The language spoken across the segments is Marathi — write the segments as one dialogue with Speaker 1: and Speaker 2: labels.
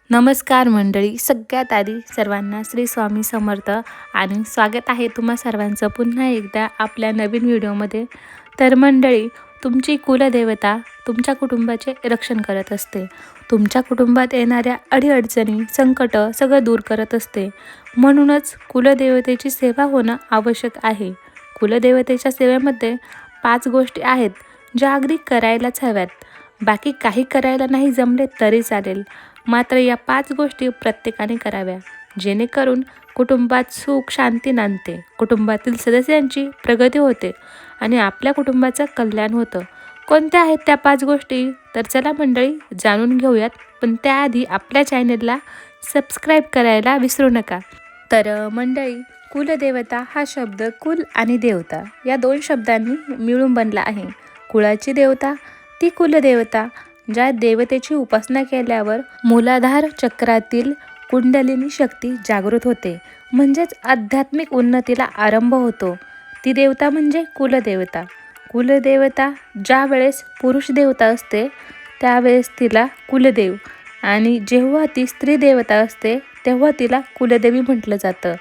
Speaker 1: नमस्कार मंडळी. सगळ्यात आधी सर्वांना श्री स्वामी समर्थ आणि स्वागत आहे तुम्हा सर्वांचं पुन्हा एकदा आपल्या नवीन व्हिडिओमध्ये. तर मंडळी, तुमची कुलदेवता तुमच्या कुटुंबाचे रक्षण करत असते. तुमच्या कुटुंबात येणाऱ्या अडीअडचणी, संकट सगळं दूर करत असते. म्हणूनच कुलदेवतेची सेवा होणं आवश्यक आहे. कुलदेवतेच्या सेवेमध्ये 5 गोष्टी आहेत ज्या अगदी करायलाच हव्यात. बाकी काही करायला नाही जमले तरी चालेल, मात्र या 5 गोष्टी प्रत्येकाने कराव्या, जेणेकरून कुटुंबात सुख शांती नांदते, कुटुंबातील सदस्यांची प्रगती होते आणि आपल्या कुटुंबाचं कल्याण होतं. कोणत्या आहेत त्या 5 गोष्टी? तर चला मंडळी जाणून घेऊयात. पण त्याआधी आपल्या चॅनलला सबस्क्राईब करायला विसरू नका. तर मंडळी, कुलदेवता हा शब्द कुल आणि देवता या 2 शब्दांनी मिळून बनला आहे. कुळाची देवता ती कुलदेवता ज्या देवतेची उपासना केल्यावर मूलाधार चक्रातील कुंडलिनी शक्ती जागृत होते, म्हणजेच आध्यात्मिक उन्नतीला आरंभ होतो. ती देवता म्हणजे कुलदेवता. कुलदेवता ज्या वेळेस पुरुष देवता असते त्यावेळेस तिला कुलदेव, आणि जेव्हा ती स्त्री देवता असते तेव्हा तिला कुलदेवी म्हटलं जातं.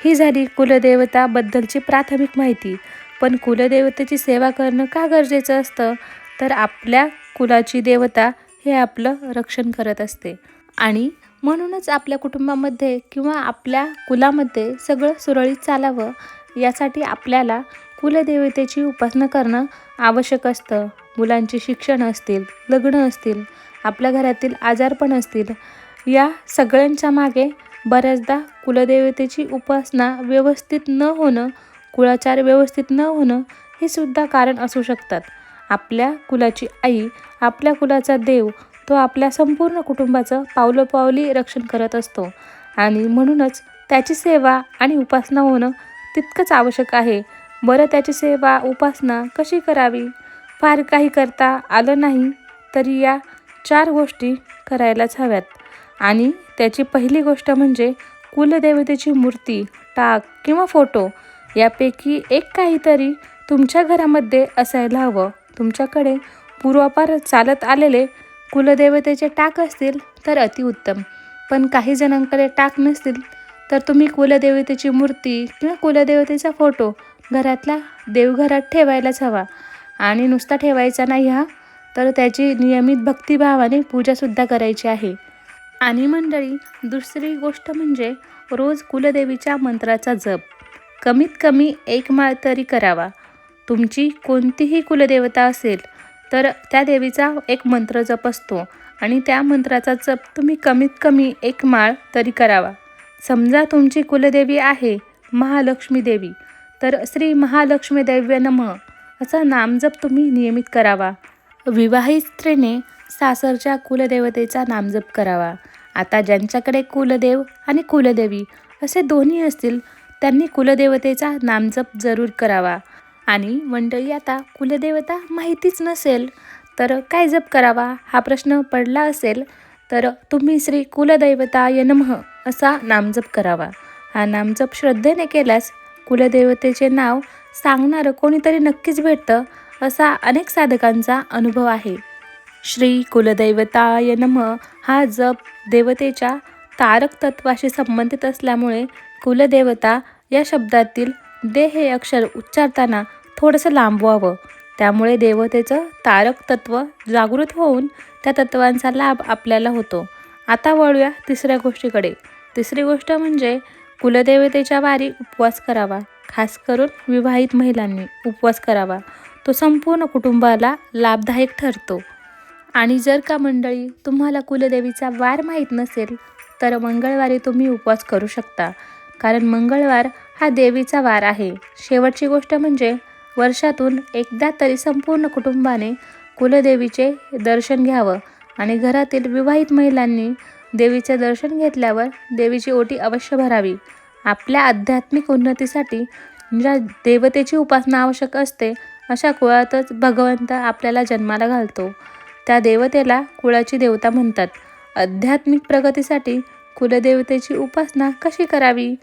Speaker 1: ही झाली कुलदेवताबद्दलची प्राथमिक माहिती. पण कुलदेवतेची सेवा करणं का गरजेचं असतं? तर आपल्या कुलाची देवता हे आपलं रक्षण करत असते आणि म्हणूनच आपल्या कुटुंबामध्ये किंवा आपल्या कुलामध्ये सगळं सुरळीत चालावं यासाठी आपल्याला कुलदेवतेची उपासना करणं आवश्यक असतं. मुलांची शिक्षण असतील, लग्न असतील, आपल्या घरातील आजारपण असतील, या सगळ्यांच्या मागे बऱ्याचदा कुलदेवतेची उपासना व्यवस्थित न होणं, कुळाचार व्यवस्थित न होणं हे सुद्धा कारण असू शकतात. आपल्या कुलाची आई, आपल्या कुलाचा देव, तो आपल्या संपूर्ण कुटुंबाचं पावलोपावली रक्षण करत असतो आणि म्हणूनच त्याची सेवा आणि उपासना होणं तितकंच आवश्यक आहे. बरं, त्याची सेवा उपासना कशी करावी? फार काही करता आलं नाही तरी या 4 गोष्टी करायलाच हव्यात. आणि त्याची पहिली गोष्ट म्हणजे कुलदेवतेची मूर्ती, टाक किंवा फोटो यापैकी एक काहीतरी तुमच्या घरामध्ये असायला हवं. तुमच्याकडे पूर्वापार चालत आलेले कुलदेवतेचे टाक असतील तर अतिउत्तम. पण काही जणांकडे टाक नसतील तर तुम्ही कुलदेवतेची मूर्ती किंवा कुलदेवतेचा फोटो घरातल्या देवघरात ठेवायलाच हवा. आणि नुसता ठेवायचा नाही हा, तर त्याची नियमित भक्तिभावाने पूजासुद्धा करायची आहे. आणि मंडळी, दुसरी गोष्ट म्हणजे रोज कुलदेवीच्या मंत्राचा जप कमीत कमी 1 माळ तरी करावा. तुमची कोणतीही कुलदेवता असेल तर त्या देवीचा एक मंत्र जप असतो आणि त्या मंत्राचा जप तुम्ही कमीत कमी 1 माळ तरी करावा. समजा तुमची कुलदेवी आहे महालक्ष्मी देवी, तर श्री महालक्ष्मी देव्य नमः असा नामजप तुम्ही नियमित करावा. विवाहित स्त्रीने सासरच्या कुलदेवतेचा नामजप करावा. आता ज्यांच्याकडे कुलदेव आणि कुलदेवी असे दोन्ही असतील त्यांनी कुलदेवतेचा नामजप जरूर करावा. आणि मंडळी, आता कुलदेवता माहितीच नसेल तर काय जप करावा हा प्रश्न पडला असेल तर तुम्ही श्री कुलदैवताय नमः असा नामजप करावा. हा नामजप श्रद्धेने केल्यास कुलदेवतेचे नाव सांगणारं कोणीतरी नक्कीच भेटतं, असा अनेक साधकांचा अनुभव आहे. श्री कुलदैवताय नमः हा जप देवतेच्या तारक तत्वाशी संबंधित असल्यामुळे कुलदेवता या शब्दातील दे हे अक्षर उच्चारताना थोडंसं लांबवावं. त्यामुळे देवतेचं तारक तत्व जागृत होऊन त्या तत्वांचा लाभ आपल्याला होतो. आता वळूया तिसऱ्या गोष्टीकडे. तिसरी गोष्ट म्हणजे कुलदेवतेच्या वारी उपवास करावा. खास करून विवाहित महिलांनी उपवास करावा. तो संपूर्ण कुटुंबाला लाभदायक ठरतो. आणि जर का मंडळी तुम्हाला कुलदेवीचा वार माहीत नसेल तर मंगळवारी तुम्ही उपवास करू शकता, कारण मंगळवार हा देवीचा वार आहे. शेवटची गोष्ट म्हणजे वर्षातून एकदा तरी संपूर्ण कुटुंबाने कुलदेवीचे दर्शन घ्यावं आणि घरातील विवाहित महिलांनी देवीचे दर्शन घेतल्यावर देवीची ओटी अवश्य भरावी. आपल्या आध्यात्मिक उन्नतीसाठी ज्या देवतेची उपासना आवश्यक असते अशा कुळातच भगवंत आपल्याला जन्माला घालतो. त्या देवतेला कुळाची देवता म्हणतात. आध्यात्मिक प्रगतीसाठी कुलदेवतेची उपासना कशी करावी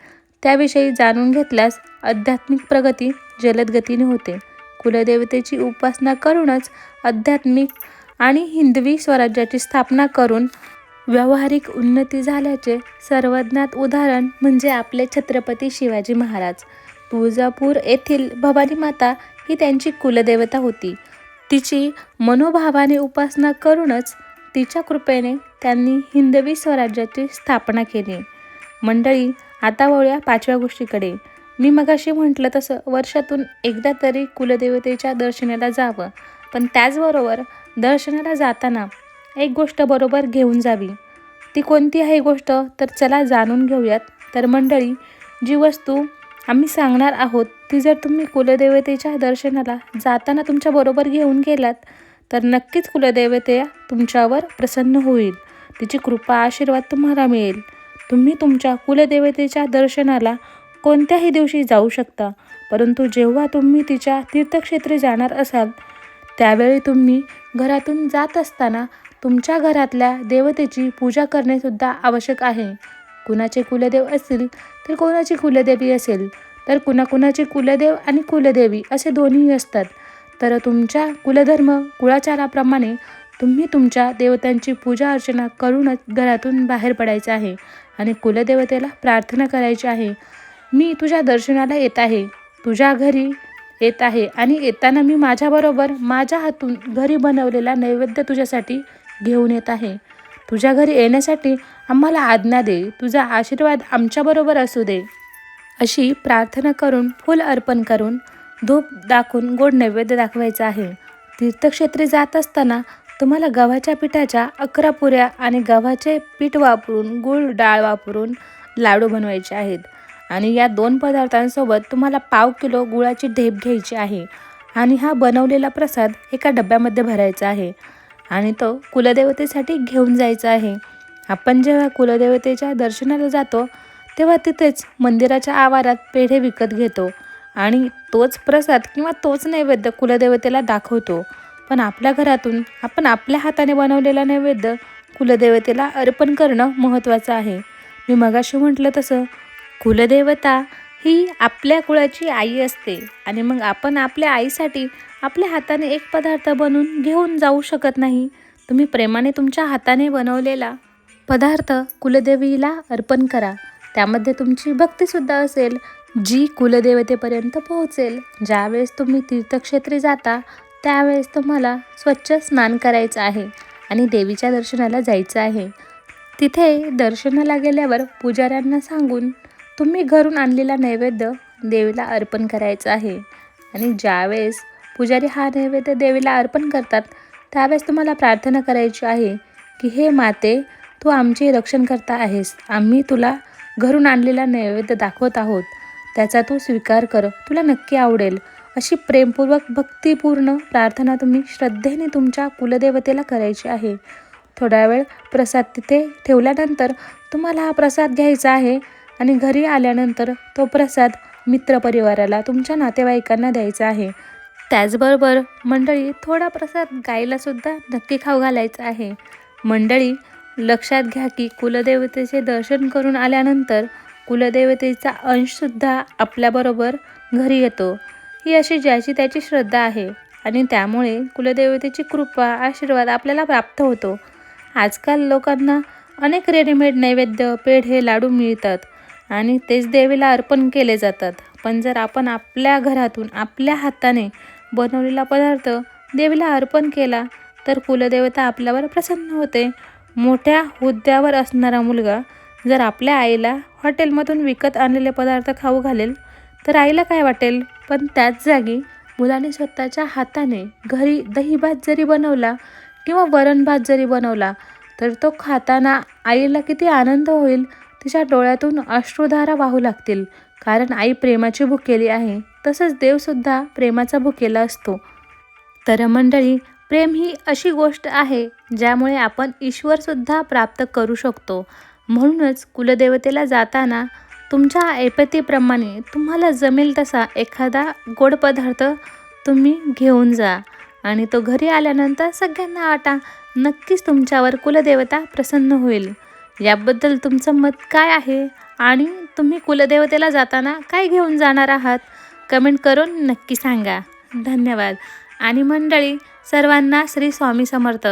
Speaker 1: त्याविषयी जाणून घेतल्यास आध्यात्मिक प्रगती जलद गतीने होते. कुलदेवतेची उपासना करूनच आध्यात्मिक आणि हिंदवी स्वराज्याची स्थापना करून व्यावहारिक उन्नती झाल्याचे सर्वज्ञात उदाहरण म्हणजे आपले छत्रपती शिवाजी महाराज. तुळजापूर येथील भवानी माता ही त्यांची कुलदेवता होती. तिची मनोभावाने उपासना करूनच तिच्या कृपेने त्यांनी हिंदवी स्वराज्याची स्थापना केली. मंडळी, आता वळूया 5व्या गोष्टीकडे. मी मगाशी म्हटलं तसं वर्षातून एकदा तरी कुलदेवतेच्या दर्शनाला जावं, पण त्याचबरोबर दर्शनाला जाताना एक गोष्ट बरोबर घेऊन जावी. ती कोणती आहे गोष्ट, तर चला जाणून घेऊयात. तर मंडळी, जी वस्तू आम्ही सांगणार आहोत ती जर तुम्ही कुलदेवतेच्या दर्शनाला जाताना तुमच्याबरोबर घेऊन गेलात तर नक्कीच कुलदेवते तुमच्यावर प्रसन्न होईल. तिची कृपा आशीर्वाद तुम्हाला मिळेल. तुम्ही तुमच्या कुलदेवतेच्या दर्शनाला कोणत्याही दिवशी जाऊ शकता, परंतु जेव्हा तुम्ही तिच्या तीर्थक्षेत्री जाणार असाल त्यावेळी तुम्ही घरातून जात असताना तुमच्या घरातल्या देवतेची पूजा करणेसुद्धा आवश्यक आहे. कुणाचे कुलदेव असतील तर कोणाची कुलदेवी असेल तर कुणाकुणाची कुलदेव आणि कुलदेवी असे दोन्ही असतात. तर तुमच्या कुलधर्म कुळाचाराप्रमाणे तुम्ही तुमच्या देवतांची पूजा अर्चना करूनच घरातून बाहेर पडायचं आहे आणि कुलदेवतेला प्रार्थना करायची आहे. मी तुझ्या दर्शनाला येत आहे, तुझ्या घरी येत आहे आणि येताना मी माझ्याबरोबर माझ्या हातून घरी बनवलेला नैवेद्य तुझ्यासाठी घेऊन येत आहे. तुझ्या घरी येण्यासाठी आम्हाला आज्ञा दे, तुझा आशीर्वाद आमच्याबरोबर असू दे, अशी प्रार्थना करून फूल अर्पण करून धूप दाखवून गोड नैवेद्य दाखवायचा आहे. तीर्थक्षेत्री जात असताना तुम्हाला गव्हाच्या पिठाच्या 11 पुऱ्या आणि गव्हाचे पीठ वापरून गूळ डाळ वापरून लाडू बनवायचे आहेत आणि या 2 पदार्थांसोबत तुम्हाला 1/2 किलो गुळाची ढेप घ्यायची आहे आणि हा बनवलेला प्रसाद एका डब्यामध्ये भरायचा आहे आणि तो कुलदेवतेसाठी घेऊन जायचा आहे. आपण जेव्हा कुलदेवतेच्या दर्शनाला जातो तेव्हा तिथेच मंदिराच्या आवारात पेढे विकत घेतो आणि तोच प्रसाद किंवा तोच नैवेद्य कुलदेवतेला दाखवतो. पण आपल्या घरातून आपण आपल्या हाताने बनवलेला नैवेद्य कुलदेवतेला अर्पण करणं महत्त्वाचं आहे. मी मगाशी म्हटलं तसं कुलदेवता ही आपल्या कुळाची आई असते आणि मग आपण आपल्या आईसाठी आपल्या हाताने एक पदार्थ बनवून घेऊन जाऊ शकत नाही. तुम्ही प्रेमाने तुमच्या हाताने बनवलेला पदार्थ कुलदेवीला अर्पण करा. त्यामध्ये तुमची भक्तीसुद्धा असेल जी कुलदेवतेपर्यंत पोहोचेल. ज्यावेळेस तुम्ही तीर्थक्षेत्री जाता त्यावेळेस तुम्हाला स्वच्छ स्नान करायचं आहे आणि देवीच्या दर्शनाला जायचं आहे. तिथे दर्शनाला गेल्यावर पुजाऱ्यांना सांगून तुम्ही घरून आणलेला नैवेद्य देवीला अर्पण करायचा आहे आणि ज्यावेळेस पुजारी हा नैवेद्य देवीला अर्पण करतात त्यावेळेस तुम्हाला प्रार्थना करायची आहे की हे माते, तू आमचे रक्षण करता आहेस. आम्ही तुला घरून आणलेला नैवेद्य दाखवत आहोत, त्याचा तू स्वीकार कर, तुला नक्की आवडेल. अशी प्रेमपूर्वक भक्तिपूर्ण प्रार्थना तुम्ही श्रद्धेने तुमच्या कुलदेवतेला करायची आहे. थोडा वेळ प्रसाद तिथे ठेवल्यानंतर तुम्हाला हा प्रसाद घ्यायचा आहे आणि घरी आल्यानंतर तो प्रसाद मित्रपरिवाराला तुमच्या नातेवाईकांना द्यायचा आहे. त्याचबरोबर मंडळी, थोडा प्रसाद गाईलासुद्धा नक्की खाऊ घालायचा आहे. मंडळी, लक्षात घ्या की कुलदेवतेचे दर्शन करून आल्यानंतर कुलदेवतेचा अंशसुद्धा आपल्याबरोबर घरी येतो. ही अशी ज्याची त्याची श्रद्धा आहे आणि त्यामुळे कुलदेवतेची कृपा आशीर्वाद आपल्याला प्राप्त होतो. आजकाल लोकांना अनेक रेडीमेड नैवेद्य पेढे लाडू मिळतात आणि तेच देवीला अर्पण केले जातात. पण जर आपण आपल्या घरातून आपल्या हाताने बनवलेला पदार्थ देवीला अर्पण केला तर कुलदेवता आपल्यावर प्रसन्न होते. मोठ्या हुद्द्यावर असणारा मुलगा जर आपल्या आईला हॉटेलमधून विकत आणलेले पदार्थ खाऊ घालेल तर आईला काय वाटेल, पण त्याच जागी मुलाने स्वतःच्या हाताने घरी दही भात जरी बनवला किंवा वरण भात जरी बनवला तर तो खाताना आईला किती आनंद होईल. तिच्या डोळ्यातून अश्रुधारा वाहू लागतील, कारण आई प्रेमाची भुकेली आहे. तसंच देवसुद्धा प्रेमाचा भुकेला असतो. तर मंडळी, प्रेम ही अशी गोष्ट आहे ज्यामुळे आपण ईश्वरसुद्धा प्राप्त करू शकतो. म्हणूनच कुलदेवतेला जाताना तुमच्या ऐपतीप्रमाणे तुम्हाला जमेल तसा एखादा गोड पदार्थ तुम्ही घेऊन जा आणि तो घरी आल्यानंतर सगळ्यांना वाटा. नक्कीच तुमच्यावर कुलदेवता प्रसन्न होईल. याबद्दल तुमचं मत काय आहे आणि तुम्ही कुलदेवतेला जाताना काय घेऊन जाणार आहात, कमेंट करून नक्की सांगा. धन्यवाद. आणि मंडळी, सर्वांना श्री स्वामी समर्थ.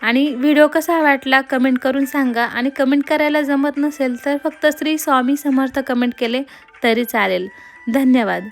Speaker 1: आणि व्हिडिओ कसा वाटला कमेंट करून सांगा. आणि कमेंट करायला जमत नसेल तर फक्त श्री स्वामी समर्थ कमेंट केले तरी चालेल. धन्यवाद.